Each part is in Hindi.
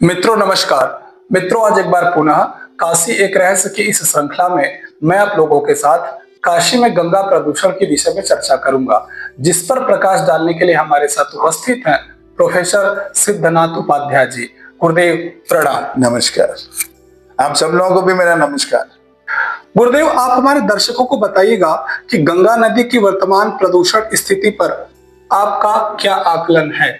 मित्रों नमस्कार। मित्रों आज एक बार पुनः काशी एक रहस्य की इस श्रृंखला में मैं आप लोगों के साथ काशी में गंगा प्रदूषण के विषय में चर्चा करूंगा, जिस पर प्रकाश डालने के लिए हमारे साथ उपस्थित हैं प्रोफेसर सिद्धनाथ उपाध्याय जी। गुरुदेव प्रणाम। नमस्कार। आप सब लोगों को भी मेरा नमस्कार। गुरुदेव, आप हमारे दर्शकों को बताइएगा कि गंगा नदी की वर्तमान प्रदूषण स्थिति पर आपका क्या आकलन है?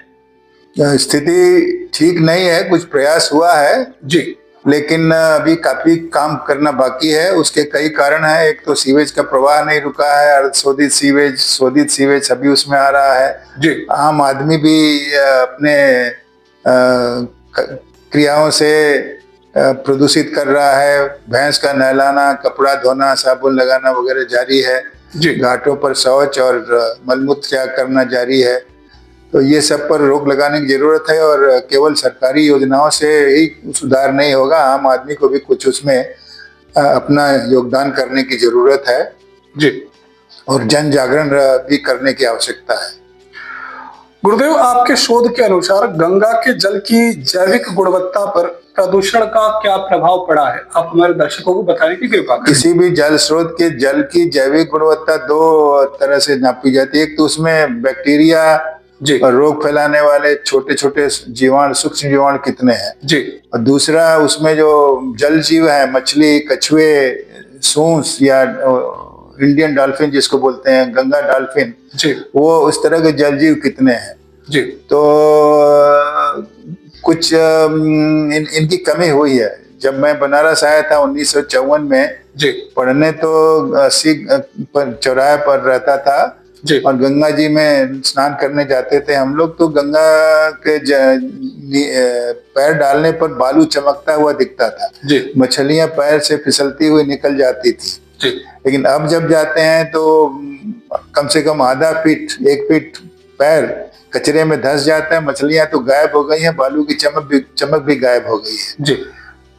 स्थिति ठीक नहीं है, कुछ प्रयास हुआ है जी, लेकिन अभी काफी काम करना बाकी है। उसके कई कारण हैं। एक तो सीवेज का प्रवाह नहीं रुका है, अर्धशोधित शोधित सीवेज अभी उसमें आ रहा है जी, आम आदमी भी अपने क्रियाओं से प्रदूषित कर रहा है। भैंस का नहलाना, कपड़ा धोना, साबुन लगाना वगैरह जारी है। जी, घाटों पर शौच और मलमूत्र त्याग करना जारी है। तो ये सब पर रोक लगाने की जरूरत है और केवल सरकारी योजनाओं से ही सुधार नहीं होगा, आम आदमी को भी कुछ उसमें अपना योगदान करने की जरूरत है। जी। और जन जागरण भी करने की आवश्यकता है। गुरुदेव, आपके शोध के अनुसार गंगा के जल की जैविक गुणवत्ता पर प्रदूषण का क्या प्रभाव पड़ा है? आप हमारे दर्शकों को बताने की कृपा करें। किसी भी जल स्रोत के जल की जैविक गुणवत्ता दो तरह से नापी जाती है। एक तो उसमें बैक्टीरिया जी, और रोग फैलाने वाले छोटे छोटे जीवाणु, सूक्ष्म जीवाणु कितने हैं जी, और दूसरा उसमें जो जल जीव है, मछली, कछुए, सूंस या इंडियन डॉल्फिन जिसको बोलते हैं, गंगा डॉल्फिन, जी, वो उस तरह के जल जीव कितने हैं। जी, तो कुछ इनकी कमी हुई है। जब मैं बनारस आया था 1954 में जी, पढ़ने, तो सिख चौराहे पर रहता था जी, और गंगा जी में स्नान करने जाते थे हम लोग। तो गंगा के पैर डालने पर बालू चमकता हुआ दिखता था। जी, मछलियां पैर से फिसलती हुई निकल जाती थी। जी, लेकिन अब जब जाते हैं तो कम से कम आधा फीट, 1 फीट पैर कचरे में धंस जाता है। मछलियां तो गायब हो गई हैं, बालू की चमक भी गायब हो गई है। जी,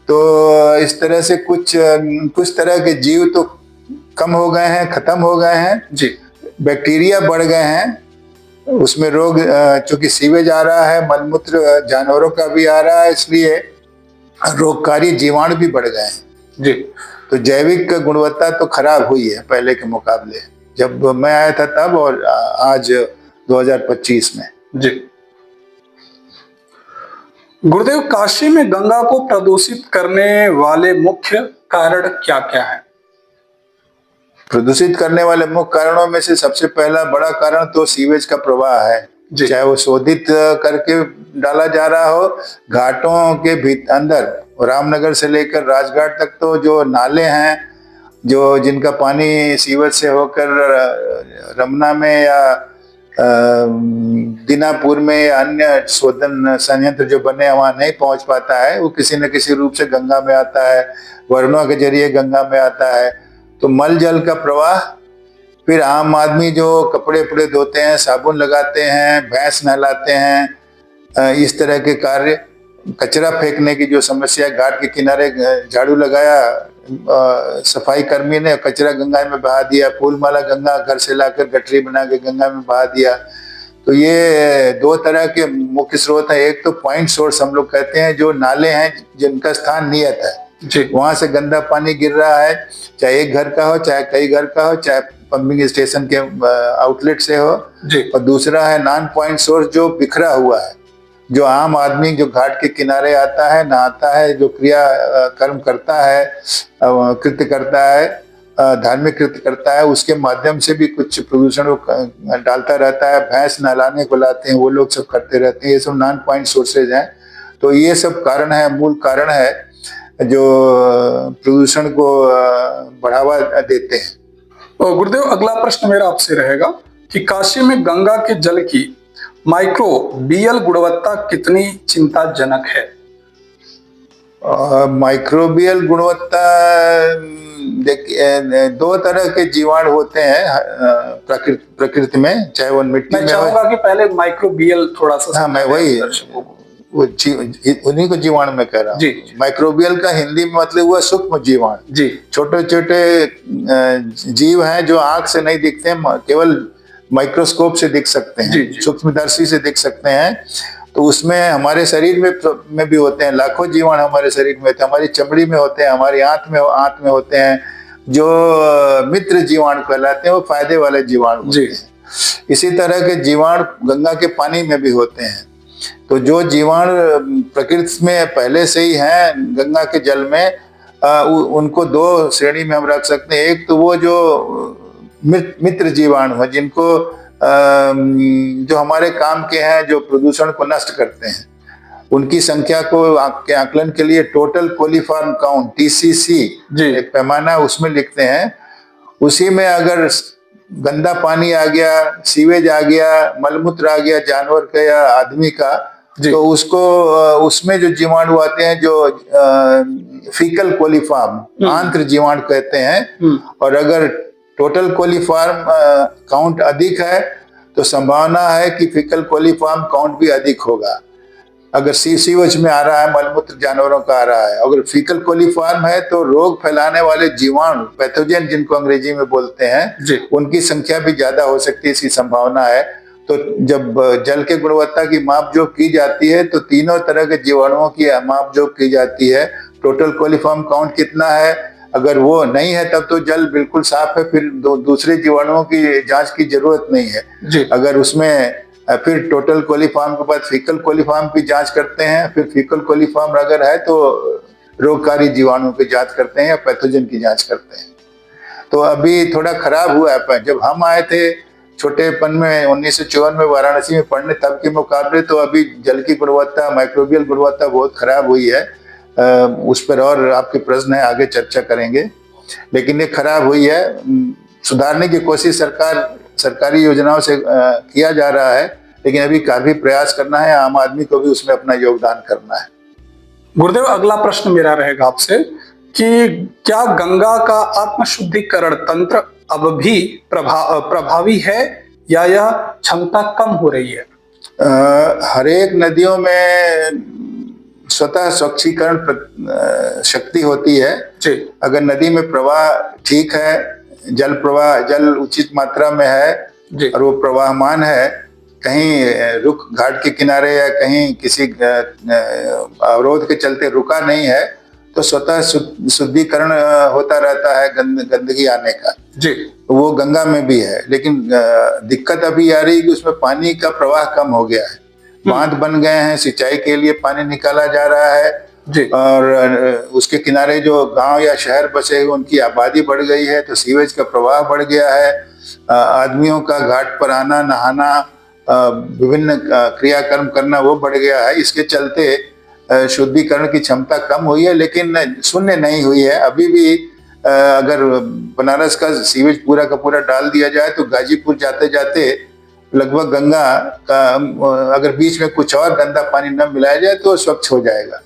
तो इस तरह से कुछ तरह के जीव तो कम हो गए हैं, खत्म हो गए हैं। जी, बैक्टीरिया बढ़ गए हैं। उसमें रोग, चूंकि सीवेज आ रहा है, मलमूत्र जानवरों का भी आ रहा है, इसलिए रोगकारी जीवाणु भी बढ़ गए हैं। जी। तो जैविक गुणवत्ता तो खराब हुई है पहले के मुकाबले, जब मैं आया था तब और आज 2025 में। जी। गुरुदेव, काशी में गंगा को प्रदूषित करने वाले मुख्य कारण क्या क्या है? प्रदूषित करने वाले मुख्य कारणों में से सबसे पहला बड़ा कारण तो सीवेज का प्रवाह है। चाहे वो शोधित करके डाला जा रहा हो, घाटों के अंदर, रामनगर से लेकर राजघाट तक तो जो नाले हैं, जो जिनका पानी सीवेज से होकर रमना में या दीनापुर में या अन्य शोधन संयंत्र जो बने वहां नहीं पहुंच पाता है, वो किसी न किसी रूप से गंगा में आता है, वर्णों के जरिए गंगा में आता है। तो मल जल का प्रवाह, फिर आम आदमी जो कपड़े उपड़े धोते हैं, साबुन लगाते हैं, भैंस नहलाते हैं, इस तरह के कार्य, कचरा फेंकने की जो समस्या, घाट के किनारे झाड़ू लगाया, सफाई कर्मी ने कचरा गंगा में बहा दिया, फूल माला गंगा घर से लाकर गठरी बना के गंगा में बहा दिया। तो ये दो तरह के मुख्य स्रोत है। एक तो पॉइंट सोर्स हम लोग कहते हैं, जो नाले हैं जिनका स्थान नियत है, वहां से गंदा पानी गिर रहा है, चाहे एक घर का हो, चाहे कई घर का हो, चाहे पंपिंग स्टेशन के आउटलेट से हो। और दूसरा है नॉन पॉइंट सोर्स, जो बिखरा हुआ है, जो आम आदमी जो घाट के किनारे आता है, नहाता है, जो क्रिया कर्म करता है, कृत्य करता है, धार्मिक कृत्य करता है, उसके माध्यम से भी कुछ प्रदूषण डालता रहता है। भैंस नहलाने को लाते हैं, वो लोग सब करते रहते हैं। ये सब नॉन पॉइंट सोर्सेज हैं। तो ये सब कारण है, मूल कारण है जो प्रदूषण को बढ़ावा देते हैं। तो गुरुदेव, अगला प्रश्न मेरा आपसे रहेगा कि काशी में गंगा के जल की माइक्रोबियल गुणवत्ता कितनी चिंताजनक है? माइक्रोबियल गुणवत्ता, देखिए, दो तरह के जीवाणु होते हैं प्रकृति में, चाहे वो मिट्टी में। मैं चाहूंगा कि पहले माइक्रोबियल थोड़ा सा। हाँ, मैं वही उन्हीं को जीवाणु में कह रहा हूँ। जी। माइक्रोबियल का हिंदी में मतलब हुआ सूक्ष्म जीवाणु। जी। छोटे छोटे जीव हैं जो आंख से नहीं दिखते हैं, केवल माइक्रोस्कोप से दिख सकते हैं, सूक्ष्मदर्शी से दिख सकते हैं। तो उसमें हमारे शरीर में भी होते हैं, लाखों जीवाणु हमारे शरीर में होते हैं, हमारी चमड़ी में होते हैं, हमारी आंत में होते हैं, जो मित्र जीवाणु कहलाते हैं, वो फायदे वाले जीवाणु होते हैं। इसी तरह के जीवाणु गंगा के पानी में भी होते हैं। तो जो जीवाणु प्रकृति में पहले से ही हैं गंगा के जल में, उनको दो श्रेणी में हम रख सकते हैं। एक तो वो जो मित्र जीवाणु है, जिनको जो हमारे काम के हैं, जो प्रदूषण को नष्ट करते हैं, उनकी संख्या को के आकलन के लिए टोटल कोलीफॉर्म काउंट TCC एक पैमाना उसमें लिखते हैं। उसी में अगर गंदा पानी आ गया, सीवेज आ गया, मलमूत्र आ गया जानवर का या आदमी का, तो उसको उसमें जो जीवाणु आते हैं जो फीकल कोलीफॉर्म आंत्र जीवाणु कहते हैं। और अगर टोटल कोलीफॉर्म काउंट अधिक है तो संभावना है कि फीकल कोलीफॉर्म काउंट भी अधिक होगा। अगर सीवेज में आ रहा है, मलमूत्र जानवरों का आ रहा है, अगर फीकल कोलीफॉर्म है तो रोग फैलाने वाले जीवाणु, पैथोजन जिनको अंग्रेजी में बोलते हैं, उनकी संख्या भी ज्यादा हो सकती है, इसकी संभावना है। तो जब जल के गुणवत्ता की मापजोक की जाती है तो तीनों तरह के जीवाणुओं की मापजोक की जाती है। टोटल कोलीफॉर्म काउंट कितना है, अगर वो नहीं है तब तो जल बिल्कुल साफ है, फिर दूसरे जीवाणुओं की जांच की जरूरत नहीं है। अगर उसमें फिर टोटल कोलीफॉर्म के बाद फीकल कोलीफॉर्म की जांच करते हैं, फिर फीकल कोलीफॉर्म अगर है तो रोगकारी जीवाणुओं की जांच करते हैं या पैथोजन की जांच करते हैं। तो अभी थोड़ा खराब हुआ है। जब हम आए थे छोटेपन में 1954 में वाराणसी में पढ़ने, तब के मुकाबले तो अभी जल की गुणवत्ता, माइक्रोबियल गुणवत्ता बहुत खराब हुई है। उस पर और आपके प्रश्न है, आगे चर्चा करेंगे। लेकिन ये खराब हुई है, सुधारने की कोशिश सरकारी योजनाओं से किया जा रहा है, लेकिन अभी काफी प्रयास करना है, आम आदमी को भी उसमें अपना योगदान करना है। गुरुदेव, अगला प्रश्न मेरा रहेगा आपसे कि क्या गंगा का आत्मशुद्धिकरण तंत्र अब भी प्रभावी है या यह क्षमता कम हो रही है? हर एक नदियों में स्वतः स्वच्छीकरण शक्ति होती है। अगर नदी में प्रवाह ठीक है, जल उचित मात्रा में है और वो प्रवाहमान है, कहीं रुक घाट के किनारे या कहीं किसी अवरोध के चलते रुका नहीं है, तो स्वतः शुद्धिकरण होता रहता है गंदगी आने का। वो गंगा में भी है। लेकिन दिक्कत अभी आ रही है कि उसमें पानी का प्रवाह कम हो गया है, बांध बन गए हैं, सिंचाई के लिए पानी निकाला जा रहा है और उसके किनारे जो गांव या शहर बसे हुए उनकी आबादी बढ़ गई है, तो सीवेज का प्रवाह बढ़ गया है। आदमियों का घाट पर आना, नहाना, विभिन्न क्रियाकर्म करना वो बढ़ गया है। इसके चलते शुद्धिकरण की क्षमता कम हुई है, लेकिन शून्य नहीं हुई है। अभी भी अगर बनारस का सीवेज पूरा का पूरा डाल दिया जाए तो गाजीपुर जाते जाते लगभग गंगा का, अगर बीच में कुछ और गंदा पानी न मिलाया जाए तो स्वच्छ हो जाएगा।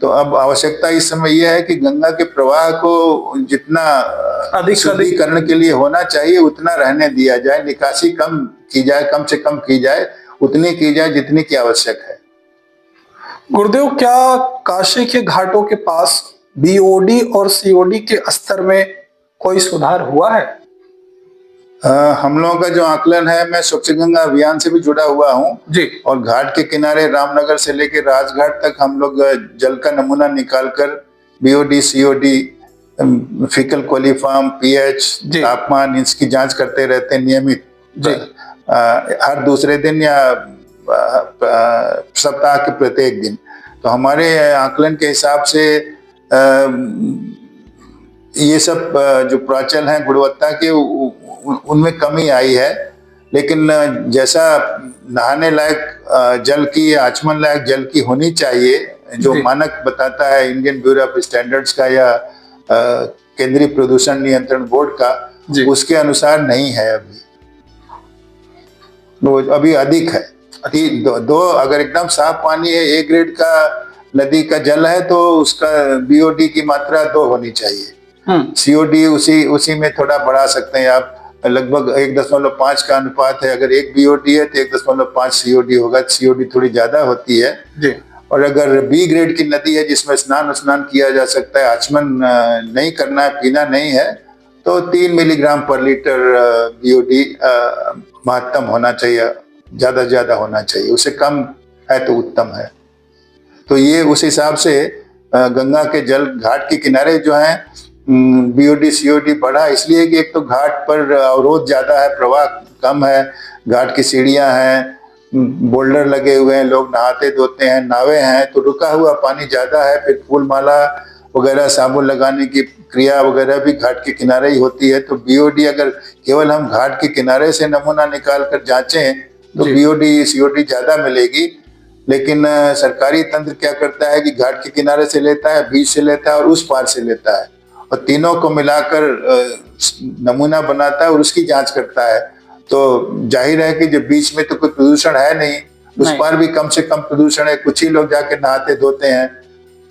तो अब आवश्यकता इस समय यह है कि गंगा के प्रवाह को जितना अधिक शुद्धिकरण के लिए होना चाहिए उतना रहने दिया जाए, निकासी कम की जाए, कम से कम की जाए, उतनी की जाए जितनी की आवश्यक है। गुरुदेव, क्या काशी के घाटों के पास BOD और COD के स्तर में कोई सुधार हुआ है? हम लोगों का जो आकलन है, मैं स्वच्छ गंगा अभियान से भी जुड़ा हुआ हूँ और घाट के किनारे रामनगर से लेकर राजघाट तक हम लोग जल का नमूना निकालकर BOD, COD, faecal coliform, pH, तापमान, इसकी जांच करते रहते हैं नियमित। हर दूसरे दिन या सप्ताह के प्रत्येक दिन। तो हमारे आकलन के हिसाब से ये सब जो प्राचल हैं गुणवत्ता के, उनमें कमी आई है। लेकिन जैसा नहाने लायक जल की, आचमन लायक जल की होनी चाहिए, जो मानक बताता है इंडियन ब्यूरो ऑफ स्टैंडर्ड्स का या केंद्रीय प्रदूषण नियंत्रण बोर्ड का, उसके अनुसार नहीं है। अभी अधिक है। दो अगर एकदम साफ पानी है, A ग्रेड का नदी का जल है, तो उसका BOD की मात्रा 2 होनी चाहिए। COD उसी में थोड़ा बढ़ा सकते हैं आप, लगभग 1.5 का अनुपात है। अगर 1 BOD है तो 1.5 COD होगा। COD थोड़ी ज्यादा होती है। और अगर B ग्रेड की नदी है जिसमें स्नान किया जा सकता है, आचमन नहीं करना है, पीना नहीं है, तो 3 मिलीग्राम पर लीटर BOD महत्तम होना चाहिए, ज्यादा होना चाहिए। उससे कम है तो उत्तम है। तो ये उस हिसाब से गंगा के जल घाट के किनारे जो है बीओडी सीओडी बढ़ा इसलिए कि एक तो घाट पर अवरोध ज्यादा है, प्रवाह कम है, घाट की सीढ़ियां हैं, बोल्डर लगे हुए हैं, लोग नहाते धोते हैं, नावें हैं, तो रुका हुआ पानी ज्यादा है। फिर फूल माला वगैरह साबुन लगाने की क्रिया वगैरह भी घाट के किनारे ही होती है। तो बीओडी अगर केवल हम घाट के किनारे से नमूना निकाल कर जांचें तो बीओडी सीओडी ज्यादा मिलेगी। लेकिन सरकारी तंत्र क्या करता है कि घाट के किनारे से लेता है, बीच से लेता है और उस पार से लेता है और तीनों को मिलाकर नमूना बनाता है और उसकी जांच करता है। तो जाहिर है कि जो बीच में तो कोई प्रदूषण है नहीं, उस पार भी कम से कम प्रदूषण है, कुछ ही लोग जाके नहाते धोते हैं,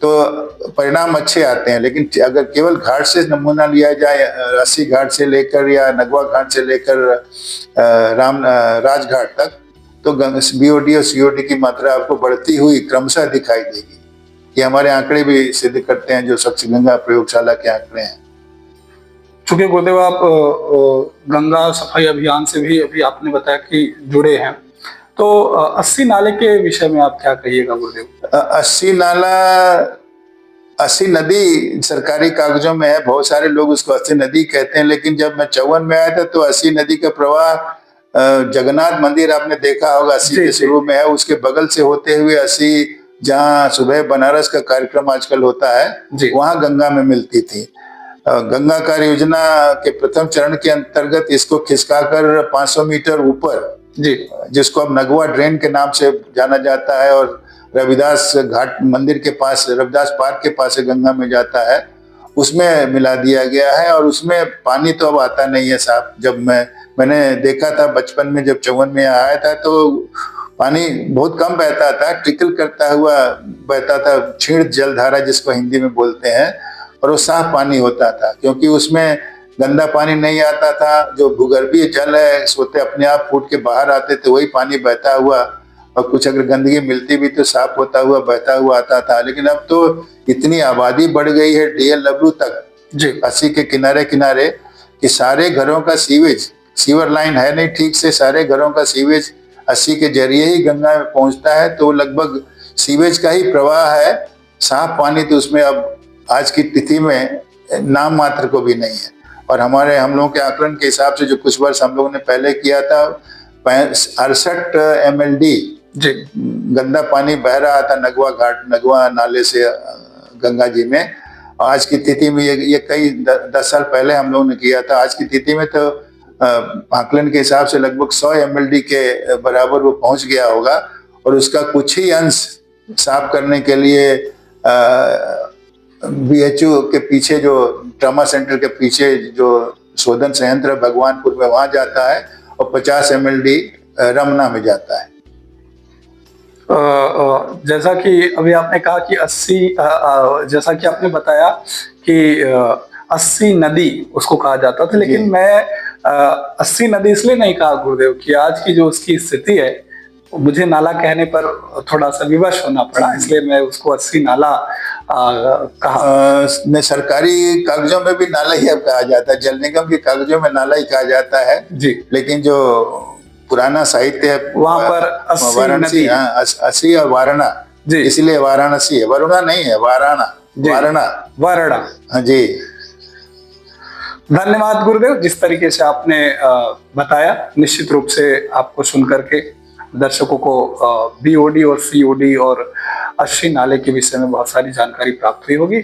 तो परिणाम अच्छे आते हैं। लेकिन अगर केवल घाट से नमूना लिया जाए, अस्सी घाट से लेकर या नगवा घाट से लेकर राजघाट तक, तो बीओडी और सीओडी की मात्रा आपको बढ़ती हुई क्रमशः दिखाई देगी। ये हमारे आंकड़े भी सिद्ध करते हैं, जो स्वच्छ गंगा प्रयोगशाला के आंकड़े हैं। चूंकि गुरुदेव आप गंगा सफाई अभियान से भी अभी आपने बताया कि जुड़े हैं, तो 80 नाले के विषय में आप क्या कहिएगा गुरुदेव? 80 नाला, 80 नदी सरकारी कागजों में है, बहुत सारे लोग उसको 80 नदी कहते हैं। लेकिन जब मैं 54 में आया था तो 80 नदी का प्रवाह जगन्नाथ मंदिर आपने देखा होगा 80 के शुरू में है, उसके बगल से होते हुए 80 जहाँ सुबह बनारस का कार्यक्रम आजकल होता है वहां गंगा में मिलती थी। गंगा कार्य योजना के प्रथम चरण के अंतर्गत इसको खिसकाकर 500 मीटर ऊपर, जिसको अब नगवा ड्रेन के नाम से जाना जाता है और रविदास घाट मंदिर के पास, रविदास पार्क के पास से गंगा में जाता है, उसमें मिला दिया गया है। और उसमें पानी तो अब आता नहीं है साफ। जब मैंने देखा था बचपन में, जब 54 में आया था तो पानी बहुत कम बहता था, ट्रिकल करता हुआ बहता था, छीण जलधारा जिसको हिंदी में बोलते हैं, और वो साफ पानी होता था क्योंकि उसमें गंदा पानी नहीं आता था। जो भूगर्भीय जल है सोते अपने आप फूट के बाहर आते थे, वही पानी बहता हुआ, और कुछ अगर गंदगी मिलती भी तो साफ होता हुआ बहता हुआ आता था। लेकिन अब तो इतनी आबादी बढ़ गई है डीएल लबरू तक 80 के किनारे किनारे कि सारे घरों का सीवेज, सीवर लाइन है नहीं ठीक से, सारे घरों का सीवेज 80 के जरिए ही गंगा में पहुंचता है। तो लगभग सीवेज का ही प्रवाह है, साफ पानी तो उसमें अब आज की तिथि में नाम मात्र को भी नहीं है। और हम लोगों के आकलन के हिसाब से जो कुछ वर्ष हम लोगों ने पहले किया था, 68 MLD गंदा पानी बह रहा था नगवा नाले से गंगा जी में। आज की तिथि में ये कई 10 साल पहले हम लोगों ने किया था। आज की तिथि में तो आकलन के हिसाब से लगभग 100 MLD के बराबर वो पहुंच गया होगा। और उसका कुछ ही अंश साफ करने के लिए BHU के पीछे, जो ट्रामा सेंटर के पीछे जो शोधन संयंत्र है भगवानपुर में, वहां जाता है, और 50 MLD रमना में जाता है। जैसा कि अभी आपने कहा कि 80, जैसा कि आपने बताया कि 80 नदी उसको कहा जाता था, लेकिन मैं 80 नदी इसलिए नहीं कहा गुरुदेव कि आज की जो उसकी स्थिति है, मुझे नाला कहने पर थोड़ा सा विवश होना पड़ा, इसलिए मैं उसको 80 नाला कहा। सरकारी कागजों में भी नाला ही अब कहा जाता है, जल निगम के कागजों में नाला ही कहा जाता है जी। लेकिन जो पुराना साहित्य है वहां पर वाराणसी, 80 और वारणा, इसलिए वाराणसी है, वरुणा नहीं है, वारणा। हाँ जी। धन्यवाद गुरुदेव, जिस तरीके से आपने बताया, निश्चित रूप से आपको सुनकर के दर्शकों को BOD और COD और 80 नाले के विषय में बहुत सारी जानकारी प्राप्त हुई होगी।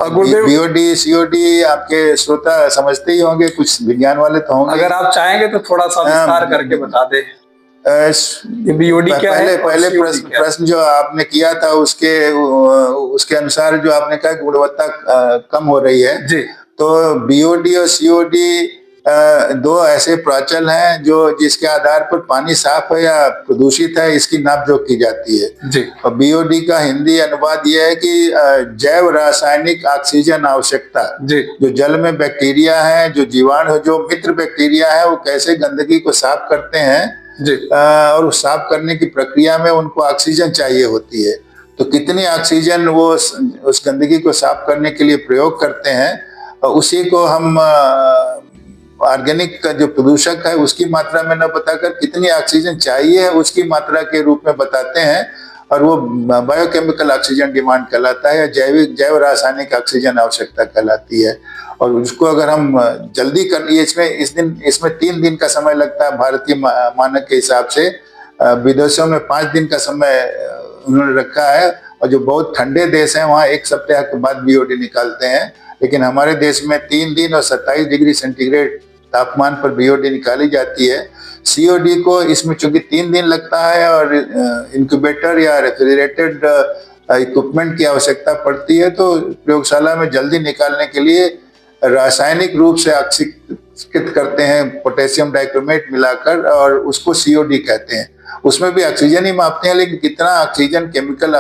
और गुरुदेव, BOD COD आपके श्रोता समझते ही होंगे, कुछ विज्ञान वाले तो होंगे। अगर आप चाहेंगे तो थोड़ा सा विस्तार करके बता दे। BOD क्या है? पहले प्रश्न जो आपने किया था उसके अनुसार जो आपने कहा गुणवत्ता कम हो रही है जी। तो BOD और COD दो ऐसे प्राचल हैं जो जिसके आधार पर पानी साफ है या प्रदूषित है इसकी नापजोख की जाती है जी। और BOD का हिंदी अनुवाद यह है कि जैव रासायनिक ऑक्सीजन आवश्यकता। जो जल में बैक्टीरिया है, जो जीवाणु, जो मित्र बैक्टीरिया है, वो कैसे गंदगी को साफ करते हैं जी। और साफ करने की प्रक्रिया में उनको ऑक्सीजन चाहिए होती है। तो कितनी ऑक्सीजन वो उस गंदगी को साफ करने के लिए प्रयोग करते हैं, उसी को हम ऑर्गेनिक का जो प्रदूषक है उसकी मात्रा में न बताकर कितनी ऑक्सीजन चाहिए है उसकी मात्रा के रूप में बताते हैं। और वो बायोकेमिकल ऑक्सीजन डिमांड कहलाता है या जैव रासायनिक ऑक्सीजन आवश्यकता कहलाती है। और उसको अगर हम जल्दी कर लिए, इसमें 3 दिन का समय लगता है भारतीय मानक के हिसाब से। विदेशों में 5 दिन का समय उन्होंने रखा है, और जो बहुत ठंडे देश हैं वहाँ 1 सप्ताह के बाद बीओडी निकालते हैं। लेकिन हमारे देश में 3 दिन और 27 डिग्री सेंटीग्रेड तापमान पर बीओडी निकाली जाती है। सीओडी को इसमें चूंकि 3 दिन लगता है और इंक्यूबेटर या रेफ्रिजरेटेड इक्विपमेंट की आवश्यकता पड़ती है, तो प्रयोगशाला में जल्दी निकालने के लिए रासायनिक रूप से ऑक्सीकृत करते हैं पोटेशियम डाइक्रोमेट मिलाकर, और उसको सीओडी कहते हैं। उसमें भी ऑक्सीजन ही मापते हैं, लेकिन कितना ऑक्सीजन केमिकल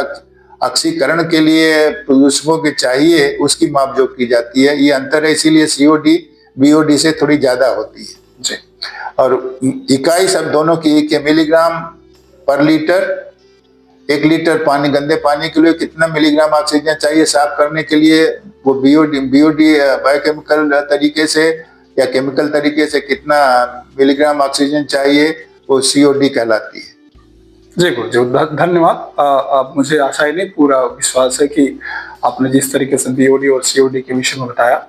ऑक्सीकरण के लिए प्रदूषकों के चाहिए उसकी मापजोख की जाती है। ये अंतर है, इसीलिए सीओडी बीओडी से थोड़ी ज्यादा होती है जी। और इकाई सब दोनों की एक मिलीग्राम पर लीटर। 1 लीटर पानी, गंदे पानी के लिए कितना मिलीग्राम ऑक्सीजन चाहिए साफ करने के लिए, वो बीओडी बायोकेमिकल तरीके से या केमिकल तरीके से कितना मिलीग्राम ऑक्सीजन चाहिए, वो सीओडी कहलाती है। जी गुरुजी, धन्यवाद। आप, मुझे आशा ही नहीं, पूरा विश्वास है कि आपने जिस तरीके से बीओडी और सीओडी के विषय में बताया,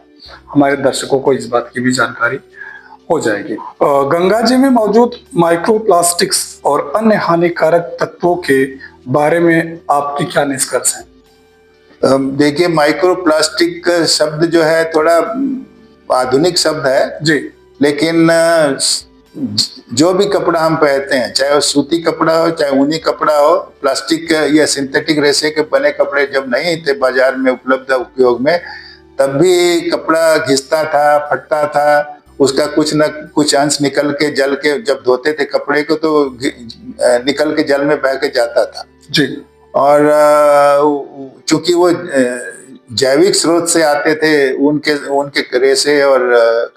हमारे दर्शकों को इस बात की भी जानकारी हो जाएगी। गंगा जी में मौजूद माइक्रोप्लास्टिक्स और अन्य हानिकारक तत्वों के बारे में आपकी क्या निष्कर्ष है? देखिए, माइक्रोप्लास्टिक शब्द जो है थोड़ा आधुनिक शब्द है जी, लेकिन जो भी कपड़ा हम पहनते हैं, चाहे वो सूती कपड़ा हो चाहे ऊनी कपड़ा हो, प्लास्टिक या सिंथेटिक रेशे के बने कपड़े जब नहीं थे बाजार में उपलब्ध उपयोग में, तब भी कपड़ा घिसता था, फटता था, उसका कुछ न कुछ अंश निकल के जल के, जब धोते थे कपड़े को तो निकल के जल में बह के जाता था जी। और चूंकि वो जैविक स्रोत से आते थे, उनके रेशे और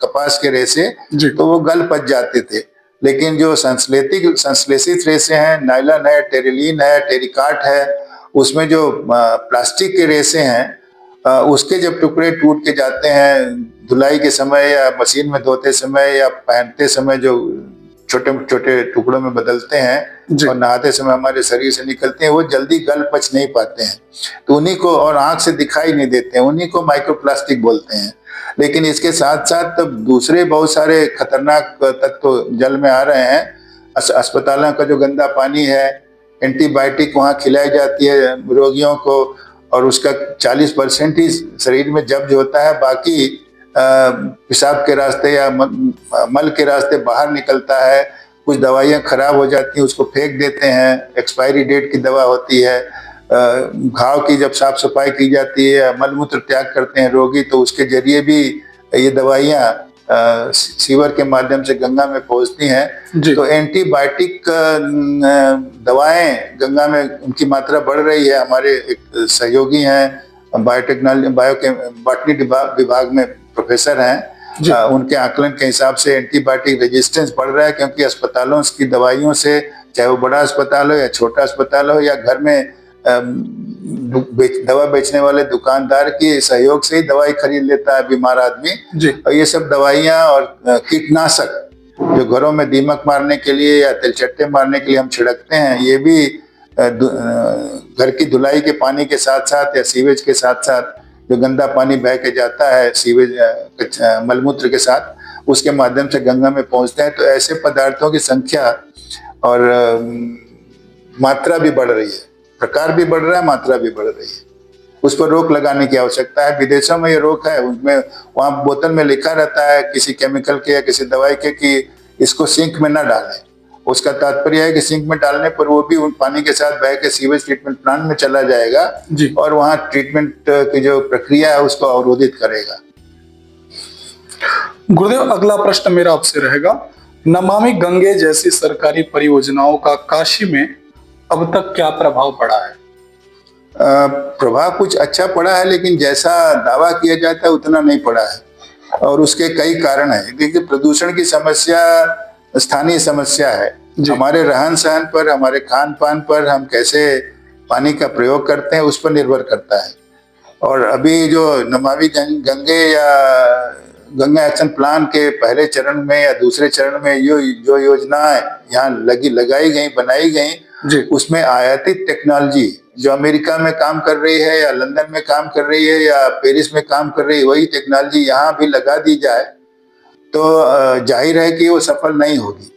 कपास के रेशे, तो वो गल पच जाते थे। लेकिन जो संश्लेषित रेशे हैं, नायलॉन है, टेरिलीन है, टेरिकाट है, उसमें जो प्लास्टिक के रेशे हैं, उसके जब टुकड़े टूट के जाते हैं धुलाई के समय या मशीन में धोते समय या पहनते समय, जो छोटे छोटे टुकड़ों में बदलते हैं और नहाते समय हमारे शरीर से निकलते हैं, वो जल्दी गल पच नहीं पाते हैं, तो उन्हीं को, और आंख से दिखाई नहीं देते हैं, उन्हीं को माइक्रोप्लास्टिक बोलते हैं। लेकिन इसके साथ साथ दूसरे बहुत सारे खतरनाक तत्व जल में आ रहे हैं। अस्पतालों का जो गंदा पानी है, एंटीबायोटिक वहाँ खिलाई जाती है रोगियों को, और उसका 40% ही शरीर में जब्त होता है, बाकी पेशाब के रास्ते या मल के रास्ते बाहर निकलता है। कुछ दवाइयाँ खराब हो जाती हैं, उसको फेंक देते हैं, एक्सपायरी डेट की दवा होती है। घाव की जब साफ सफाई की जाती है, मलमूत्र त्याग करते हैं रोगी, तो उसके जरिए भी ये दवाइयाँ सीवर के माध्यम से गंगा में पहुंचती हैं। तो एंटीबायोटिक दवाएं गंगा में उनकी मात्रा बढ़ रही है। हमारे एक सहयोगी हैं बॉटनी विभाग में प्रोफेसर हैं, उनके आकलन के हिसाब से एंटीबायोटिक रेजिस्टेंस बढ़ रहा है, क्योंकि अस्पतालों की दवाइयों से, चाहे वो बड़ा अस्पताल हो या छोटा अस्पताल हो या घर में दवा बेचने वाले दुकानदार के सहयोग से ही दवाई खरीद लेता है बीमार आदमी। और ये सब दवाइयाँ और कीटनाशक जो घरों में दीमक मारने के लिए या तिलचट्टे मारने के लिए हम छिड़कते हैं, ये भी घर की धुलाई के पानी के साथ साथ या सीवेज के साथ साथ जो गंदा पानी बह के जाता है सीवेज मलमूत्र के साथ, उसके माध्यम से गंगा में पहुंचते हैं। तो ऐसे पदार्थों की संख्या और मात्रा भी बढ़ रही है, प्रकार भी बढ़ रहा है, मात्रा भी बढ़ रही है। उस पर रोक लगाने की आवश्यकता है। विदेशों में ये रोक है, उनमें वहाँ बोतल में लिखा रहता है किसी केमिकल के या किसी दवाई के कि इसको सिंक में न डालें। उसका तात्पर्य है कि सिंक में डालने पर वो भी उन पानी के साथ बह के सीवेज ट्रीटमेंट प्लांट में चला जाएगा और वहाँ ट्रीटमेंट की जो प्रक्रिया है उसको अवरोधित करेगा। गुरुदेव, अगला प्रश्न मेरा आपसे रहेगा, नमामि गंगे जैसी सरकारी परियोजनाओं का काशी में अब तक क्या प्रभाव पड़ा है? प्रभाव कुछ अच्छा पड़ा है, लेकिन जैसा दावा किया जाता है उतना नहीं पड़ा है, और उसके कई कारण है। देखिए, प्रदूषण की समस्या स्थानीय समस्या है। हमारे रहन सहन पर, हमारे खान पान पर, हम कैसे पानी का प्रयोग करते हैं उस पर निर्भर करता है। और अभी जो नमामि गंगे या गंगा एक्शन प्लान के पहले चरण में या दूसरे चरण में जो योजनाएं यहाँ लगाई गई, बनाई गई, जी उसमें आयातित टेक्नोलॉजी जो अमेरिका में काम कर रही है या लंदन में काम कर रही है या पेरिस में काम कर रही है, वही टेक्नोलॉजी यहाँ भी लगा दी जाए तो जाहिर है कि वो सफल नहीं होगी,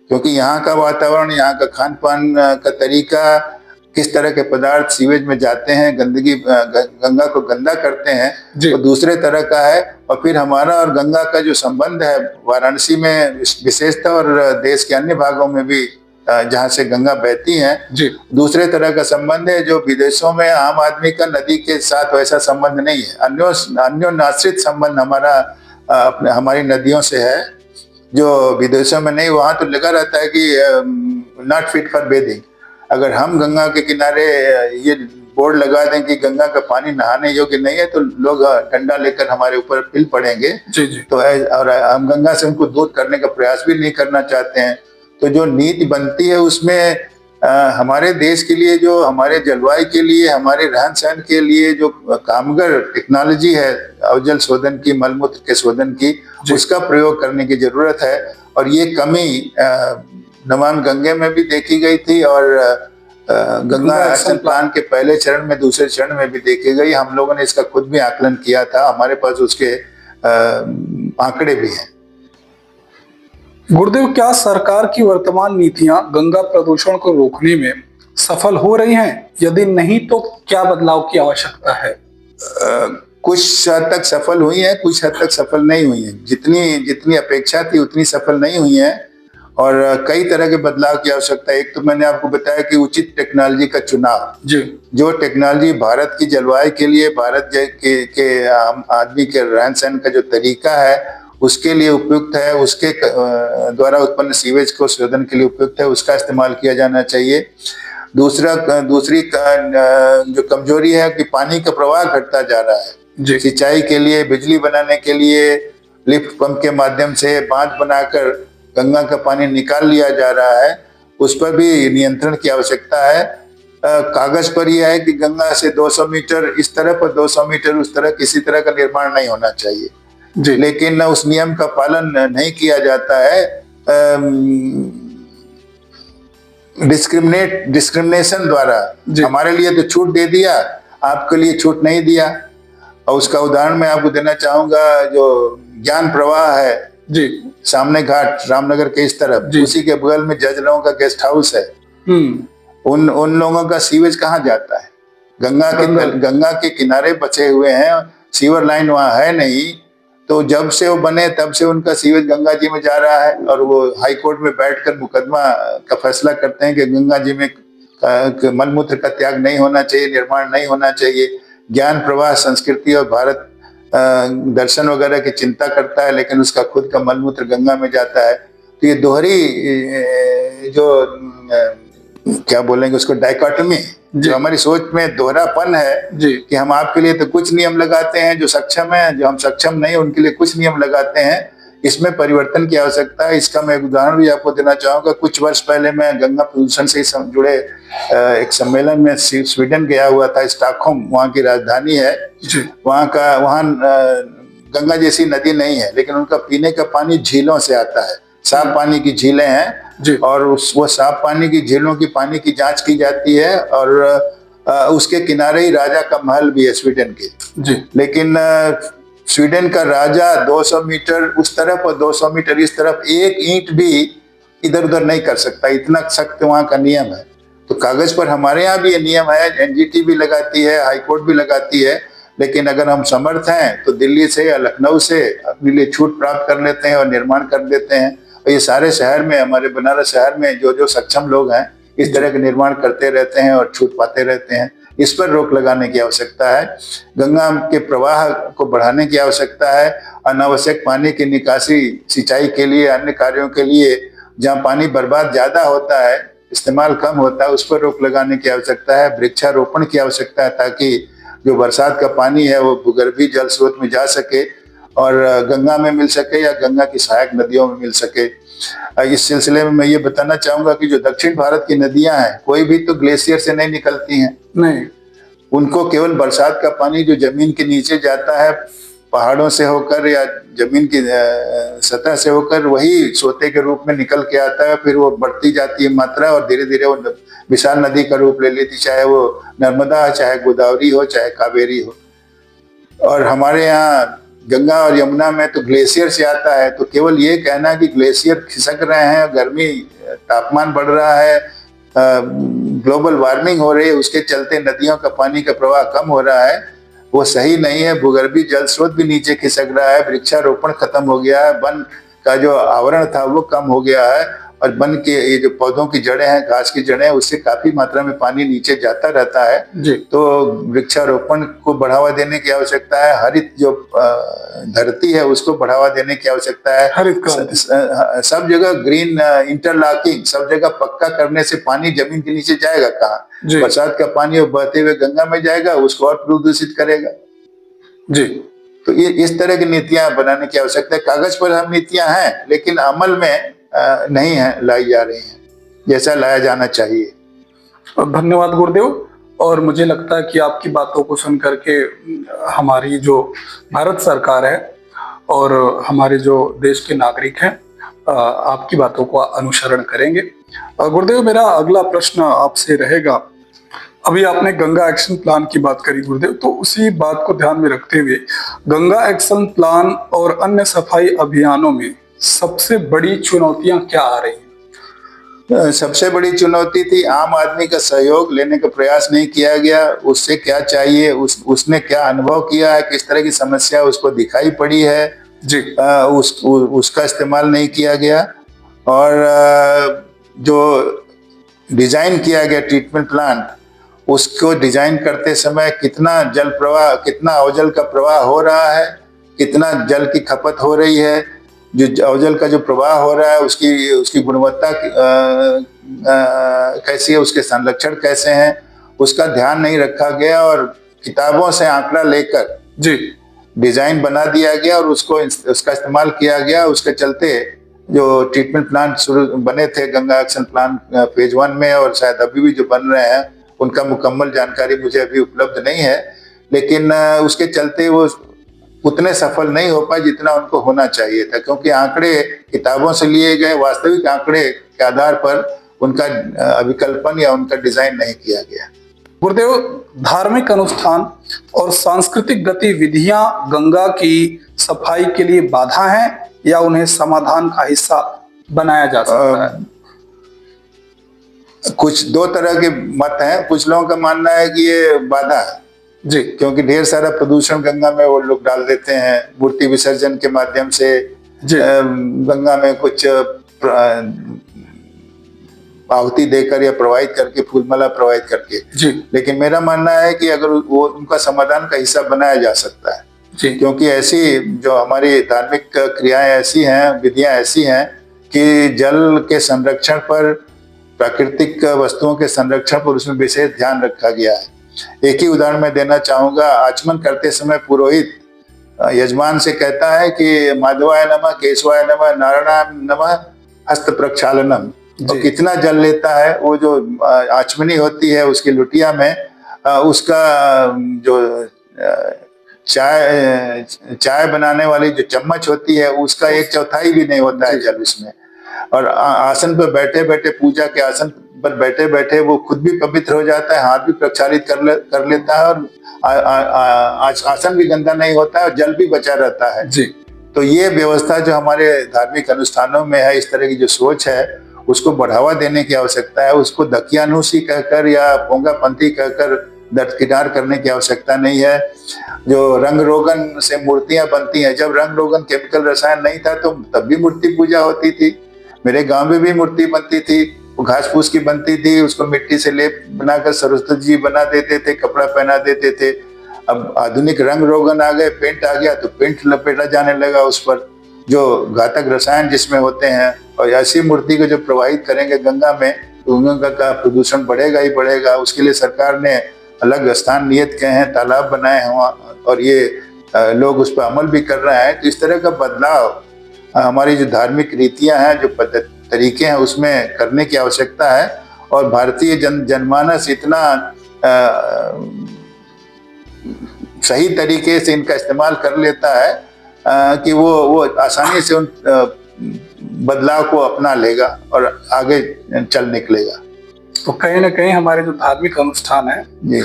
क्योंकि यहाँ का वातावरण, यहाँ का खान पान का तरीका, किस तरह के पदार्थ सीवेज में जाते हैं, गंदगी गंगा को गंदा करते हैं, वो दूसरे तरह का है। और फिर हमारा और गंगा का जो संबंध है वाराणसी में विशेषतः और देश के अन्य भागों में भी जहाँ से गंगा बहती है, दूसरे तरह का संबंध है, जो विदेशों में आम आदमी का नदी के साथ वैसा संबंध नहीं है। अन्योन्याश्रित संबंध हमारा हमारी नदियों से है, जो विदेशों में नहीं। वहां तो लगा रहता है कि नॉट फिट फॉर बेदिंग। अगर हम गंगा के किनारे ये बोर्ड लगा दें कि गंगा का पानी नहाने योग्य नहीं है, तो लोग डंडा लेकर हमारे ऊपर पिल पड़ेंगे। तो और हम गंगा से उनको दूर करने का प्रयास भी नहीं करना चाहते हैं। तो जो नीति बनती है उसमें हमारे देश के लिए, जो हमारे जलवायु के लिए, हमारे रहन सहन के लिए जो कामगर टेक्नोलॉजी है अवजल शोधन की, मलमूत्र के शोधन की, उसका प्रयोग करने की जरूरत है। और ये कमी नमामि गंगे में भी देखी गई थी और गंगा एक्शन प्लान के पहले चरण में, दूसरे चरण में भी देखी गई। हम लोगों ने इसका खुद भी आकलन किया था, हमारे पास उसके आंकड़े भी हैं। गुरुदेव, क्या सरकार की वर्तमान नीतियां गंगा प्रदूषण को रोकने में सफल हो रही हैं? यदि नहीं तो क्या बदलाव की आवश्यकता है? कुछ हद तक सफल हुई है, कुछ हद तक सफल नहीं हुई है। जितनी अपेक्षा थी उतनी सफल नहीं हुई है और कई तरह के बदलाव की आवश्यकता है। एक तो मैंने आपको बताया कि उचित टेक्नोलॉजी का चुनाव, जो टेक्नोलॉजी भारत की जलवायु के लिए, भारत के आम आदमी के रहन सहन का जो तरीका है उसके लिए उपयुक्त है, उसके द्वारा उत्पन्न सीवेज को शोधन के लिए उपयुक्त है, उसका इस्तेमाल किया जाना चाहिए। दूसरी जो कमजोरी है कि पानी का प्रवाह घटता जा रहा है। सिंचाई के लिए, बिजली बनाने के लिए लिफ्ट पंप के माध्यम से बांध बनाकर गंगा का पानी निकाल लिया जा रहा है, उस पर भी नियंत्रण की आवश्यकता है। कागज पर यह है कि गंगा से 200 मीटर इस तरफ और 200 मीटर उस तरफ किसी तरह का निर्माण नहीं होना चाहिए, लेकिन उस नियम का पालन नहीं किया जाता है। डिस्क्रिमिनेशन द्वारा हमारे लिए तो छूट दे दिया, आपके लिए छूट नहीं दिया। और उसका उदाहरण मैं आपको देना चाहूंगा, जो ज्ञान प्रवाह है सामने घाट रामनगर के इस तरफ, उसी के बगल में जज लोगों का गेस्ट हाउस है। उन लोगों का सीवेज कहाँ जाता है? गंगा के किनारे बचे हुए हैं, सीवर लाइन वहां है नहीं। तो जब से वो बने तब से उनका सीवेज गंगा जी में जा रहा है और वो हाई कोर्ट में बैठकर मुकदमा का फैसला करते हैं कि गंगा जी में मलमूत्र का त्याग नहीं होना चाहिए, निर्माण नहीं होना चाहिए। ज्ञान प्रवाह संस्कृति और भारत दर्शन वगैरह की चिंता करता है, लेकिन उसका खुद का मलमूत्र गंगा में जाता है। तो ये दोहरी जो क्या बोलेंगे उसको, डायकोटमी, जो हमारी सोच में दोहरापन है कि हम आपके लिए तो कुछ नियम लगाते हैं जो सक्षम है, जो हम सक्षम नहीं उनके लिए कुछ नियम लगाते हैं, इसमें परिवर्तन की आवश्यकता है। इसका मैं एक उदाहरण भी आपको देना चाहूंगा। कुछ वर्ष पहले मैं गंगा प्रदूषण से जुड़े एक सम्मेलन में स्वीडन गया हुआ था, स्टॉकहोम वहाँ की राजधानी है। वहाँ गंगा जैसी नदी नहीं है, लेकिन उनका पीने का पानी झीलों से आता है, साफ पानी की झीलें हैं और वो साफ पानी की झीलों की पानी की जांच की जाती है और उसके किनारे ही राजा का महल भी है स्वीडन के। लेकिन स्वीडन का राजा 200 मीटर उस तरफ और 200 मीटर इस तरफ एक ईंट भी इधर उधर नहीं कर सकता, इतना सख्त वहां का नियम है। तो कागज पर हमारे यहाँ भी ये नियम है, एनजीटी भी लगाती है, हाईकोर्ट भी लगाती है, लेकिन अगर हम समर्थ हैं तो दिल्ली से या लखनऊ से अपने लिए छूट प्राप्त कर लेते हैं और निर्माण कर देते हैं। और ये सारे शहर में, हमारे बनारस शहर में जो सक्षम लोग हैं इस तरह के निर्माण करते रहते हैं और छूट पाते रहते हैं। इस पर रोक लगाने की आवश्यकता है। गंगा के प्रवाह को बढ़ाने की आवश्यकता है। अनावश्यक पानी की निकासी, सिंचाई के लिए, अन्य कार्यों के लिए जहाँ पानी बर्बाद ज्यादा होता है, इस्तेमाल कम होता है, उस पर रोक लगाने की आवश्यकता है। वृक्षारोपण की आवश्यकता है ताकि जो बरसात का पानी है वो भूगर्भीय जल स्रोत में जा सके और गंगा में मिल सके या गंगा की सहायक नदियों में मिल सके। इस सिलसिले में मैं ये बताना चाहूंगा कि जो दक्षिण भारत की नदियां हैं कोई भी तो ग्लेशियर से नहीं निकलती हैं, नहीं, उनको केवल बरसात का पानी जो जमीन के नीचे जाता है पहाड़ों से होकर या जमीन की सतह से होकर वही सोते के रूप में निकल के आता है, फिर वो बढ़ती जाती है मात्रा और धीरे धीरे वो विशाल नदी का रूप ले लेती, चाहे वो नर्मदा, चाहे गोदावरी हो, चाहे कावेरी हो। और हमारे यहाँ गंगा और यमुना में तो ग्लेशियर से आता है, तो केवल ये कहना कि ग्लेशियर खिसक रहे हैं, गर्मी, तापमान बढ़ रहा है, ग्लोबल वार्मिंग हो रही है, उसके चलते नदियों का पानी का प्रवाह कम हो रहा है, वो सही नहीं है। भूगर्भीय जल स्रोत भी नीचे खिसक रहा है, वृक्षारोपण खत्म हो गया है, वन का जो आवरण था वो कम हो गया है, और वन के ये जो पौधों की जड़ें हैं, घास की जड़ें, उससे काफी मात्रा में पानी नीचे जाता रहता है जी। तो वृक्षारोपण को बढ़ावा देने की आवश्यकता है, हरित जो धरती है उसको बढ़ावा देने की आवश्यकता है, हरित क्रांति। सब जगह ग्रीन इंटरलॉकिंग, सब जगह पक्का करने से पानी जमीन के नीचे जाएगा कहाँ? जी। बरसात का पानी वो बहते हुए गंगा में जाएगा, उसको और प्रदूषित करेगा। जी। तो ये इस तरह की नीतियां बनाने की आवश्यकता है। कागज पर हम नीतियां हैं, लेकिन अमल में नहीं है लाई जा रही हैं जैसा लाया जाना चाहिए। धन्यवाद गुरुदेव। और मुझे लगता है कि आपकी बातों को सुन करके हमारी जो भारत सरकार है और हमारे जो देश के नागरिक हैं आपकी बातों को अनुसरण करेंगे। गुरुदेव, मेरा अगला प्रश्न आपसे रहेगा, अभी आपने गंगा एक्शन प्लान की बात करी गुरुदेव, तो उसी बात को ध्यान में रखते हुए गंगा एक्शन प्लान और अन्य सफाई अभियानों में सबसे बड़ी चुनौतियां क्या आ रही हैं? सबसे बड़ी चुनौती थी आम आदमी का सहयोग लेने का प्रयास नहीं किया गया। उससे क्या चाहिए, उसने क्या अनुभव किया है, किस तरह की समस्या उसको दिखाई पड़ी है जी। उसका इस्तेमाल नहीं किया गया। और जो डिजाइन किया गया ट्रीटमेंट प्लांट, उसको डिजाइन करते समय कितना जल प्रवाह, कितना अवजल का प्रवाह हो रहा है, कितना जल की खपत हो रही है, जो अवजल का जो प्रवाह हो रहा है उसकी गुणवत्ता कैसी है, उसके संरक्षण कैसे हैं, उसका ध्यान नहीं रखा गया और किताबों से आंकड़ा लेकर जी डिजाइन बना दिया गया और उसका इस्तेमाल किया गया। उसके चलते जो ट्रीटमेंट प्लांट शुरू बने थे गंगा एक्शन प्लान फेज 1 में, और शायद अभी भी जो बन रहे हैं, उनका मुकम्मल जानकारी मुझे अभी उपलब्ध नहीं है, लेकिन उसके चलते वो उतने सफल नहीं हो पाए जितना उनको होना चाहिए था, क्योंकि आंकड़े किताबों से लिए गए, वास्तविक आंकड़े के आधार पर उनका अभिकल्पन या उनका डिजाइन नहीं किया गया। गुरुदेव, धार्मिक अनुष्ठान और सांस्कृतिक गतिविधियां गंगा की सफाई के लिए बाधा हैं या उन्हें समाधान का हिस्सा बनाया जा सकता है? कुछ दो तरह के मत हैं। कुछ लोगों का मानना है कि ये बाधा है जी, क्योंकि ढेर सारा प्रदूषण गंगा में वो लोग डाल देते हैं मूर्ति विसर्जन के माध्यम से, गंगा में कुछ आहुति देकर या प्रवाहित करके, फूलमाला प्रवाहित करके जी। लेकिन मेरा मानना है कि अगर वो उनका समाधान का हिस्सा बनाया जा सकता है जी, क्योंकि ऐसी जो हमारी धार्मिक क्रियाएं ऐसी हैं, विधियां ऐसी हैं कि जल के संरक्षण पर, प्राकृतिक वस्तुओं के संरक्षण पर उसमें विशेष ध्यान रखा गया है। एक ही उदाहरण मैं देना चाहूंगा। आचमन करते समय पुरोहित यजमान से कहता है कि माधवाय नमः, केशवाय नमः, नारायणाय नमः, हस्त प्रक्षालनम। तो कितना जल लेता है वो जो आचमनी होती है उसकी लुटिया में, उसका जो चाय बनाने वाली जो चम्मच होती है उसका 1/4 भी नहीं होता है जल उसमें। और आसन पर बैठे बैठे, पूजा के आसन पर बैठे बैठे वो खुद भी पवित्र हो जाता है, हाथ भी प्रक्षालित कर लेता है, और आसन भी गंदा नहीं होता है और जल भी बचा रहता है जी। तो ये व्यवस्था जो हमारे धार्मिक अनुष्ठानों में है, इस तरह की जो सोच है उसको बढ़ावा देने की आवश्यकता है। उसको दकियानुसी कहकर या पोंगापंथी कहकर दरकिनार करने की आवश्यकता नहीं है। जो रंग रोगन से मूर्तियां बनती हैं, जब रंग रोगन केमिकल रसायन नहीं था तो तब भी मूर्ति पूजा होती थी। मेरे गांव में भी मूर्ति बनती थी, वो घास फूस की बनती थी, उसको मिट्टी से लेप बनाकर सरस्वती जी बना देते थे, कपड़ा पहना देते थे। अब आधुनिक रंग रोगन आ गए, पेंट आ गया तो पेंट लपेटा जाने लगा उस पर, जो घातक रसायन जिसमें होते हैं। और ऐसी मूर्ति को जो प्रवाहित करेंगे गंगा में तो गंगा का प्रदूषण बढ़ेगा ही बढ़ेगा। उसके लिए सरकार ने अलग स्थान नियत किए हैं, तालाब बनाए हैं और ये लोग उस पर अमल भी कर रहे हैं। तो इस तरह का बदलाव हमारी जो धार्मिक रीतियां हैं, जो तरीके हैं, उसमें करने की आवश्यकता है। और भारतीय जनमानस इतना सही तरीके से इनका इस्तेमाल कर लेता है कि वो आसानी से उन बदलाव को अपना लेगा और आगे चल निकलेगा। तो कहीं ना कहीं हमारे जो धार्मिक अनुष्ठान है जी